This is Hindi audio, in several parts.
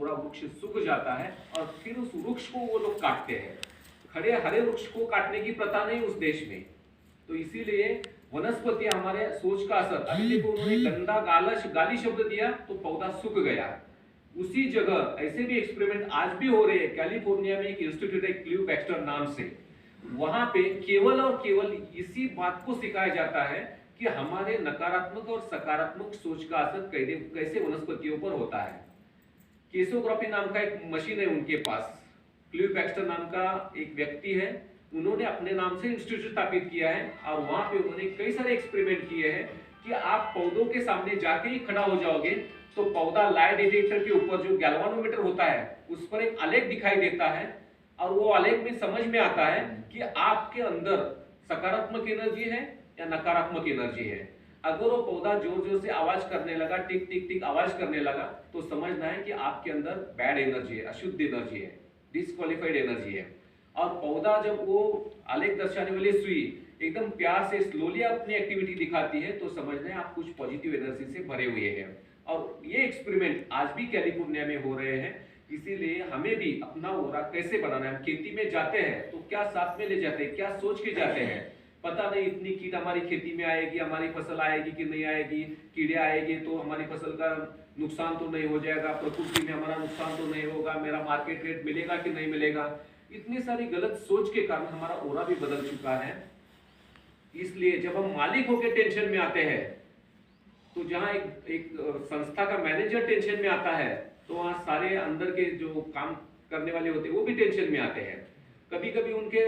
पूरा वृक्ष सूख जाता है और फिर उस वृक्ष को वो लोग काटते हैं। खड़े हरे वृक्ष को काटने की प्रथा नहीं उस देश में। तो इसीलिए वनस्पति हमारे सोच का असर, अभी देखो उन्होंने गंदा गाली शब्द दिया तो पौधा सूख गया। उसी जगह ऐसे भी एक्सपेरिमेंट आज भी हो रहे हैं। कैलिफोर्निया में एक इंस्टीट्यूट है क्ल्यू बैक्स्टर नाम से, वहां पे केवल और केवल इसी बात को सिखाया जाता है कि हमारे नकारात्मक और सकारात्मक सोच का असर कैसे वनस्पतियों पर होता है। केसोग्राफी नाम का एक मशीन है उनके पास, क्ल्यू बैक्स्टर नाम का एक व्यक्ति है, उन्होंने अपने नाम से इंस्टीट्यूट स्थापित किया है और वहां पे उन्होंने कई सारे एक्सपेरिमेंट किए हैं कि आप पौधों के सामने जाके ही खड़ा हो जाओगे तो पौधा लाइट डिटेक्टर के ऊपर जो गैल्वानोमीटर होता है उस पर एक आलेख दिखाई देता है और वो आलेख में समझ में आता है कि आपके अंदर सकारात्मक एनर्जी है या नकारात्मक एनर्जी है। अगर वो पौधा जोर जोर से आवाज करने लगा, टिक टिक टिक आवाज करने लगा, तो समझना है कि आपके अंदर बैड एनर्जी है, अशुद्ध एनर्जी है, डिस्क्वालिफाइड एनर्जी है। और पौधा जब वो आलेख दर्शाने वाली सुई एकदम प्यार से स्लोली अपनी एक्टिविटी दिखाती है तो समझना है आप कुछ पॉजिटिव एनर्जी से भरे हुए हैं। और ये एक्सपेरिमेंट आज भी कैलिफोर्निया में हो रहे हैं। इसीलिए हमें भी अपना ओरा कैसे बनाना है। हम खेती में जाते हैं तो क्या साथ में ले जाते हैं, क्या सोच के जाते हैं, पता नहीं इतनी कीट हमारी खेती में आएगी, हमारी फसल आएगी कि नहीं आएगी, कीड़े आएंगे तो हमारी फसल का नुकसान तो नहीं हो जाएगा, प्रकृति में हमारा नुकसान तो नहीं होगा, मेरा मार्केट रेट मिलेगा कि नहीं मिलेगा। इतनी सारी गलत सोच के कारण हमारा ओरा भी बदल चुका है। इसलिए जब हम मालिक होकर टेंशन में आते हैं तो जहां एक संस्था का मैनेजर टेंशन में आता है तो वहां सारे अंदर के जो काम करने वाले होते हैं वो भी टेंशन में आते हैं। कभी कभी उनके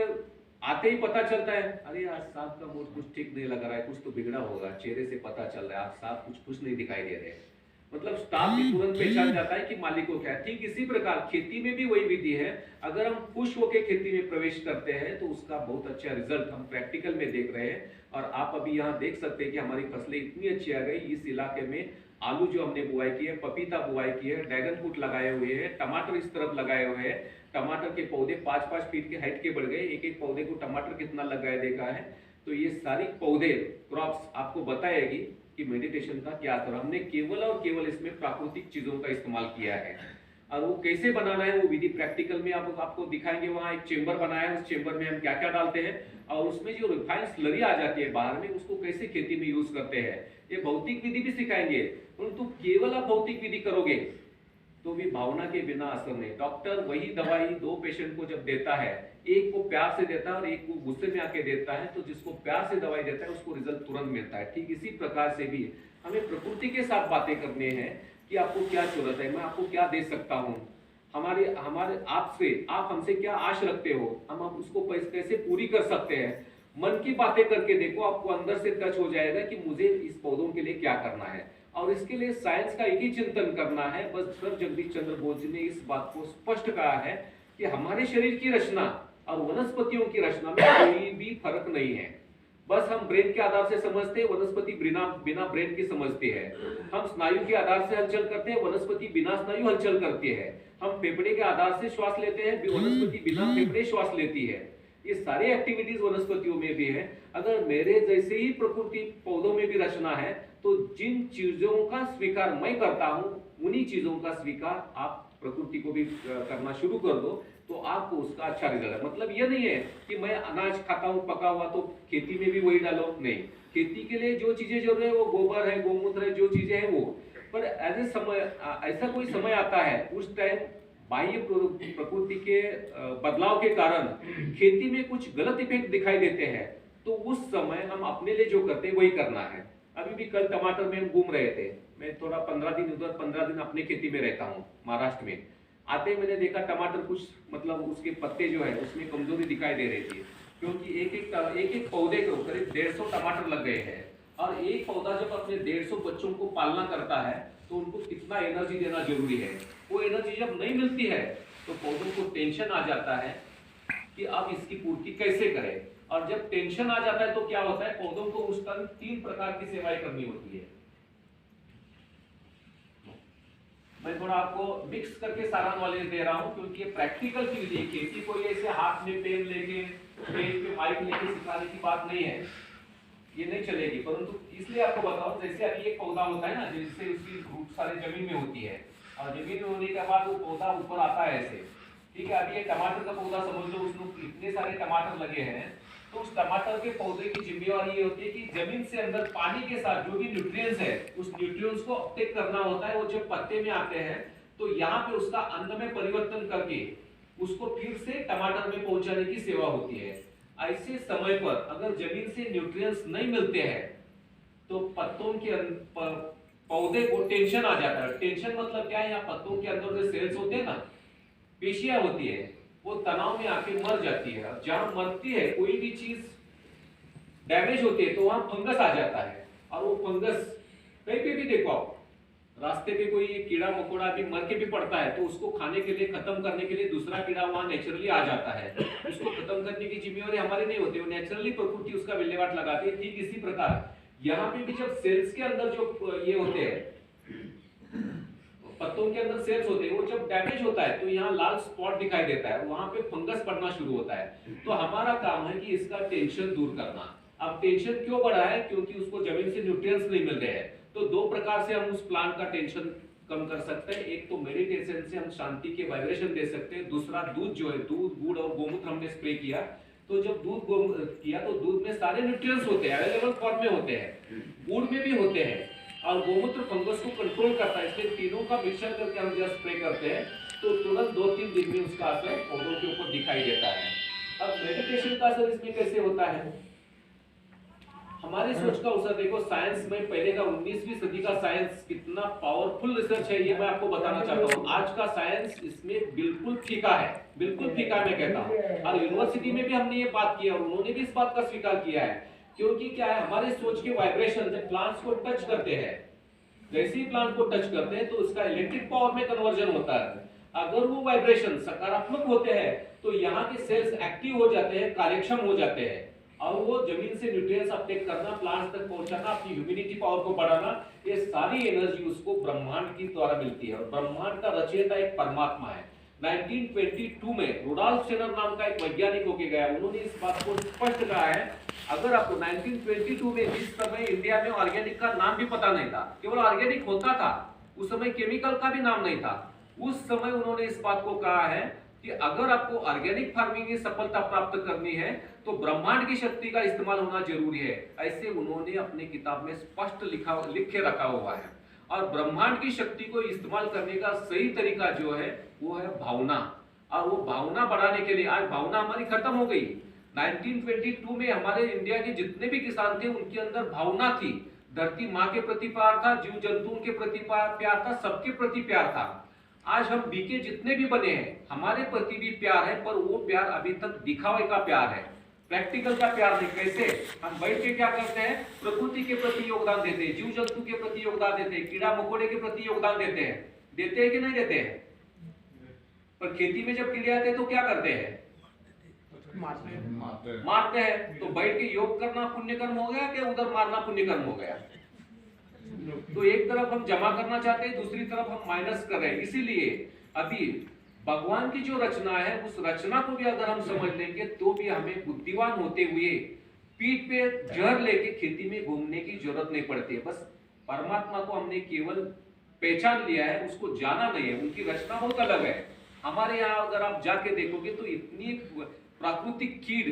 आते ही पता चलता है, अरे आज साहब का मूड कुछ ठीक नहीं लग रहा है, कुछ तो बिगड़ा होगा, चेहरे से पता चल रहा है आप साहब कुछ खुश नहीं दिखाई दे रहे। मतलब स्टाफ भी तुरंत पहचान जाता है कि मालिक को क्या है। ठीक इसी प्रकार खेती में भी वही विधि है। अगर हम खुश होकर खेती में प्रवेश करते हैं तो उसका बहुत अच्छा रिजल्ट हम प्रैक्टिकल में देख रहे हैं। और आप अभी यहाँ देख सकते हैं कि हमारी फसलें इतनी अच्छी आ गई। इस इलाके में आलू जो हमने बुआई की है, पपीता बुआई की है, ड्रैगन फ्रूट लगाए हुए हैं, टमाटर इस तरफ लगाए हुए हैं। टमाटर के पौधे 5-5 फीट के हाइट के बढ़ गए। एक एक पौधे को टमाटर कितना लगाया देखा है। तो ये सारी पौधे क्रॉप्स आपको बताएगी कि मेडिटेशन का क्या असर। हमने केवल और केवल इसमें प्राकृतिक चीजों का इस्तेमाल किया है। और वो कैसे बनाना है वो विधि प्रैक्टिकल में आपको दिखाएंगे। वहाँ एक चेंबर बनाया है, उस चेंबर में हम क्या क्या डालते हैं और उसमें जो रिफाइंड स्लरी आ जाती है बाहर में, उसको कैसे खेती में यूज करते हैं। ये भौतिक विधि भी सिखाएंगे। परंतु केवल आप भौतिक विधि करोगे तो भी भावना के बिना असर नहीं। डॉक्टर वही दवाई 2 पेशेंट को जब देता है, एक को प्यार से देता है और एक को गुस्से में आके देता है, तो जिसको प्यार से दवाई देता है उसको रिजल्ट तुरंत मिलता है। ठीक इसी प्रकार से भी हमें प्रकृति के साथ बातें करनी है कि आपको क्या जरूरत है, मैं आपको क्या दे सकता हूँ, हमारे आपसे आप हमसे क्या आश रखते हो, हम उसको कैसे पूरी कर सकते हैं। मन की बातें करके देखो, आपको अंदर से टच हो जाएगा कि मुझे इस पौधों के लिए क्या करना है। और इसके लिए साइंस का एक ही चिंतन करना है। बस सर जगदीश चंद्र बोस जी ने इस बात को स्पष्ट कहा है कि हमारे शरीर की रचना और वनस्पतियों की रचना में कोई भी फर्क नहीं है। बस हम ब्रेन के आधार से समझते हैं, वनस्पति बिना ब्रेन के समझती है। हम स्नायु के आधार से हलचल करते हैं, वनस्पति बिना स्नायु हलचल करती है। हम फेफड़े के आधार से श्वास लेते हैं, वनस्पति बिना फेफड़े श्वास लेती है। ये सारी एक्टिविटीज वनस्पतियों में भी है। अगर मेरे जैसे ही प्रकृति पौधों में भी रचना है तो जिन चीजों का स्वीकार मैं करता हूं उन्हीं चीजों का स्वीकार आप प्रकृति को भी करना शुरू कर दो तो आपको उसका अच्छा रिजल्ट। मतलब ये नहीं है कि मैं अनाज खाता हूं पका हुआ तो खेती में भी वही डालो, नहीं। खेती के लिए जो चीजें जरूरी है वो गोबर है, गोमूत्र है, जो चीजें हैं वो। पर ऐसा कोई समय आता है उस टाइम बाह्य प्रकृति के बदलाव के कारण खेती में कुछ गलत इफेक्ट दिखाई देते हैं, तो उस समय हम अपने लिए जो करते हैं वही करना है। अभी भी कल टमाटर में हम घूम रहे थे, मैं थोड़ा 15 दिन उधर 15 दिन अपने खेती में रहता हूँ महाराष्ट्र में। आते मैंने देखा टमाटर कुछ मतलब उसके पत्ते जो है उसमें कमजोरी दिखाई दे रही थी, क्योंकि एक एक पौधे को करीब 150 टमाटर लग गए हैं। और एक पौधा जब अपने 150 बच्चों को पालना करता है तो उनको कितना एनर्जी देना जरूरी है। वो एनर्जी जब नहीं मिलती है तो पौधों को टेंशन आ जाता है कि अब इसकी पूर्ति कैसे करें। और जब टेंशन आ जाता है तो क्या होता है, पौधों को उस टाइम 3 प्रकार की सेवाएं करनी होती है। मैं थोड़ा आपको मिक्स करके सारा नॉलेज दे रहा हूं क्योंकि ये प्रैक्टिकल चीज है। खेती कोई ऐसे हाथ में पेन लेके पेन पे माइक लेके सिखाने की बात नहीं है, ये नहीं चलेगी। परंतु इसलिए आपको बताओ, जैसे अभी एक पौधा होता है ना, जिससे उसकी रूट सारे जमीन में होती है, और जमीन में होने के बाद वो पौधा ऊपर आता है ऐसे, ठीक है। अभी ये टमाटर का पौधा समझ लो, उसमें इतने सारे टमाटर लगे हैं, तो उस टमाटर के पौधे की जिम्मेवारी ये होती है कि जमीन से अंदर पानी के साथ जो भी न्यूट्रिएंट्स है उस न्यूट्रिएंट्स को अपटेक करना होता है। वो जब पत्ते में आते हैं तो यहाँ पे उसका अन्न में परिवर्तन करके उसको फिर से टमाटर में पहुंचाने की सेवा होती है। ऐसे समय पर अगर जमीन से न्यूट्रिएंट्स नहीं मिलते हैं तो पत्तों के पौधे को टेंशन आ जाता है। टेंशन मतलब क्या है, यहाँ पत्तों के अंदर जो सेल्स होते हैं ना, पेशियां होती है, वो तनाव में आके मर जाती है। अब जहां मरती है, कोई भी चीज डैमेज होती है तो वहां फंगस आ जाता है। और वो फंगस कहीं पे भी देखो आप, रास्ते पे कोई कीड़ा मकोड़ा भी मर के भी पड़ता है तो उसको खाने के लिए, खत्म करने के लिए दूसरा कीड़ा वहां नेचुरली आ जाता है। उसको खत्म करने की जिम्मेवारी हमारी नहीं होती, वो नेचुरली प्रकृति उसका विल्लेवाट लगाती है। ठीक इसी प्रकार यहाँ पे भी जब सेल्स के अंदर जो ये होते हैं, पत्तों के अंदर सेल्स होते हैं, वो जब डैमेज होता है तो यहाँ लाल स्पॉट दिखाई देता है, वहां पे फंगस पड़ना शुरू होता है। तो हमारा काम है कि इसका टेंशन दूर करना। अब टेंशन क्यों बढ़ा है, क्योंकि उसको जमीन से न्यूट्रिएंट्स नहीं मिल रहे हैं। तो दो प्रकार से हम उस प्लांट का टेंशन कम कर सकते हैं। एक तो मेडिटेशन से हम शांति के वाइब्रेशन दे सकते हैं। दूसरा दूध जो है, दूध, गुड़ और गोमूत्र हमने स्प्रे किया, तो जब दूध किया तो दूध में सारे न्यूट्रिएंट्स होते हैं, अवेलेबल फॉर्म में होते हैं, गुड़ में भी होते हैं, और गोमूत्र फंगस को कंट्रोल करता है। इसलिए तीनों का मिक्सचर करके हम जब स्प्रे करते हैं तो तुरंत 2-3 दिन में उसका असर पौधों के ऊपर दिखाई देता है। अब मेडिटेशन का असर इसमें कैसे होता है, हमारी सोच का असर देखो। साइंस में पहले का 19वीं सदी का साइंस कितना पावरफुल रिसर्च है, ये मैं आपको बताना चाहता हूँ। आज का साइंस इसमें बिल्कुल फीका है, बिल्कुल फीका मैं कहता हूँ। और यूनिवर्सिटी में भी हमने ये बात किया और उन्होंने भी इस बात का स्वीकार किया है। क्योंकि क्या है, हमारे सोच के वाइब्रेशन जब प्लांट्स को टच करते हैं, जैसे ही प्लांट को टच करते हैं तो उसका इलेक्ट्रिक पावर में कन्वर्जन होता है। अगर वो वाइब्रेशन सकारात्मक होते हैं तो यहाँ के सेल्स एक्टिव हो जाते हैं, कार्यक्षम हो जाते हैं, और वो जमीन से न्यूट्रिएंट्स अपटेक करना, प्लांट्स तक पहुंचाना, अपनी ह्यूमिडिटी पावर को बढ़ाना, ये सारी एनर्जी उसको ब्रह्मांड की द्वारा मिलती है। और ब्रह्मांड का रचयिता एक परमात्मा है। 1922 में रुडॉल्फ शेनर नाम का एक वैज्ञानिक होके गया, उन्होंने इस बात को स्पष्ट कहा है। अगर आपको 1922 में, जिस समय इंडिया में ऑर्गेनिक का नाम भी पता नहीं था, केवल ऑर्गेनिक होता था, उस समय केमिकल का भी नाम नहीं था, उस समय उन्होंने इस बात को कहा है कि अगर आपको ऑर्गेनिक फार्मिंग में सफलता प्राप्त करनी है तो ब्रह्मांड की शक्ति का इस्तेमाल होना जरूरी है। ऐसे उन्होंने अपनी किताब में स्पष्ट लिख के रखा हुआ है। और ब्रह्मांड की शक्ति को इस्तेमाल करने का सही तरीका जो है वो है भावना। और वो भावना बढ़ाने के लिए, आज भावना हमारी खत्म हो गई। 1922 में हमारे इंडिया के जितने भी किसान थे उनके अंदर भावना थी। धरती माँ के प्रति प्यार था, जीव जंतुओं के प्रति प्यार था, सबके प्रति प्यार था। आज हम बीके जितने भी बने हैं, हमारे प्रति भी प्यार है, पर वो प्यार अभी तक दिखावे का प्यार है, प्रैक्टिकल का प्यार नहीं। कैसे हम बैठ के क्या करते हैं, प्रकृति के प्रति योगदान देते हैं, जीव जंतु के प्रति योगदान देते हैं, कीड़ा मकोड़े के प्रति योगदान देते हैं कि नहीं देते हैं। पर खेती में जब कीड़े आते हैं तो क्या करते हैं, मारते हैं। तो बैठ के योग करना पुण्य कर्म हो गया कि उधर मारना पुण्य कर्म हो गया। तो एक तरफ हम जमा करना चाहते हैं, दूसरी तरफ हम माइनस कर रहे हैं। इसीलिए अभी भगवान की जो रचना है, उस रचना को भी अगर हम समझ लेंगे तो भी हमें बुद्धिवान होते हुए पीठ पे जहर लेके खेती में घूमने की जरूरत नहीं पड़ती है। बस परमात्मा को हमने केवल पहचान लिया है, उसको जाना नहीं है। उनकी रचना बहुत अलग है। हमारे यहाँ अगर आप जाके देखोगे तो इतनी प्राकृतिक कीड़